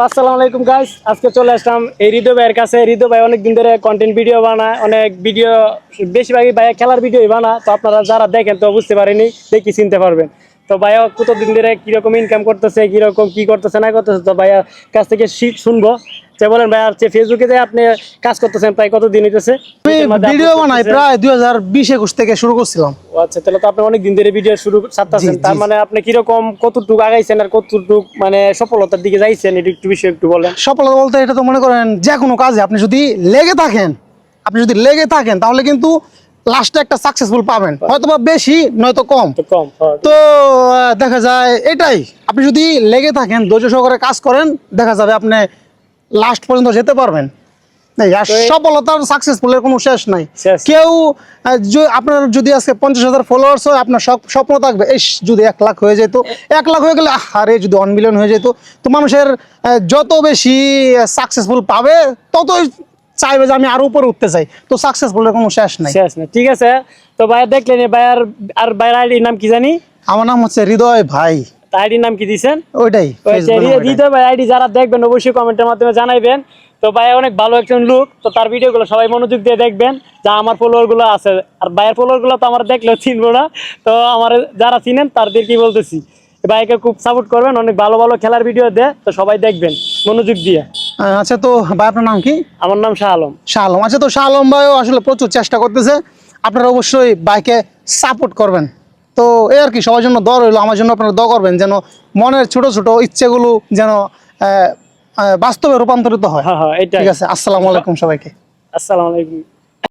আসসালামু আলাইকুম গাইস, আজকে চলে আসলাম এই হৃদয় ভাইয়ের কাছে। হৃদয় ভাই অনেকদিন ধরে কন্টেন্ট ভিডিও বানায়, অনেক ভিডিও, বেশিরভাগই ভাইয়া খেলার ভিডিওই বানায়। তো আপনারা যারা দেখেন তো বুঝতে পারেনি, দেখি চিনতে পারবেন। তো ভাইয়া কতদিন ধরে কিরকম ইনকাম করতেছে, কিরকম কি করতেছে না করতেছে, তো ভাইয়ার কাছ থেকে শুনবো। যে বলেন ভাইয়া, হচ্ছে ফেসবুকে যে আপনি কাজ করতেছেন প্রায় কতদিন হইতেছে? ভিডিও বানাই প্রায় 2020-21 থেকে শুরু করছিলাম। আচ্ছা, তাহলে তো আপনি অনেক দিন ধরে ভিডিও শুরু করতেছেন। তার মানে আপনি কিরকম কতটুকু আগাইছেন আর কতটুকু মানে সফলতার দিকে যাইছেন, এটা একটু বিষয় একটু বলেন। সফলতা বলতে এটা তো মনে করেন যে কোনো কাজে আপনি যদি লেগে থাকেন তাহলে কিন্তু লাস্টে একটা সাকসেসফুল পাবেন, হয়তো বা বেশি নয়তো কম। তো দেখা যায় এটাই, আপনি যদি লেগে থাকেন, ধৈর্য সহকারে কাজ করেন, দেখা যাবে আপনি লাস্ট পর্যন্ত যেতে পারবেন। সফলতার সাকসেসফুলের কোনো শেষ নাই। কেউ আপনার যদি আজকে 50,000 ফলোয়ার্স হয়, আপনার স্বপ্ন থাকবে এই যদি 1 লাখ হয়ে যেত, 1 লাখ হয়ে গেলে আরে যদি 1 মিলিয়ন হয়ে যেত। তো মানুষের যত বেশি সাকসেসফুল পাবে ততই চাইবে যে আমি আরো উপরে উঠতে চাই। তো সাকসেসফুলের কোনো শেষ নাই। ঠিক আছে, তো ভাইয়া দেখলেন ভাইয়ার আইডির নাম কি জানি? আমার নাম হচ্ছে হৃদয় ভাই। আইডির নাম কি দিয়েছেন? ওইটাই হৃদয় ভাই আইডি যারা দেখবেন অবশ্যই কমেন্টের মাধ্যমে জানাইবেন। তো ভাই অনেক ভালো একজন লোক, তো তার ভিডিও গুলো সবাই মনোযোগ দিয়ে দেখবেন। যা আমার ফলোয়ার গুলো আছে, আর ভাইয়ের ফলোয়ার গুলো তো আমার দেখলেও চিনবো না, তো আমার যারা চিনেন তাদের কি বলতেছি, ভাইকে খুব সাপোর্ট করবেন। অনেক ভালো ভালো খেলার ভিডিও দেয়, তো সবাই দেখবেন মনোযোগ দিয়ে। আচ্ছা, তো ভাই আপনার নাম কি? আমার নাম শাহ আলম। আচ্ছা, তো শাহ আলম ভাইও আসলে প্রচুর চেষ্টা করতেছে, আপনারা অবশ্যই বাইকে সাপোর্ট করবেন। তো এই আর কি, সবার জন্য দোয়া রইলো, আমার জন্য আপনারা দোয়া করবেন যেন মনের ছোট ছোট ইচ্ছেগুলো যেন বাস্তবে রূপান্তরিত হয়। হ্যাঁ, ঠিক আছে, আসসালামু আলাইকুম সবাইকে। আসসালামু আলাইকুম।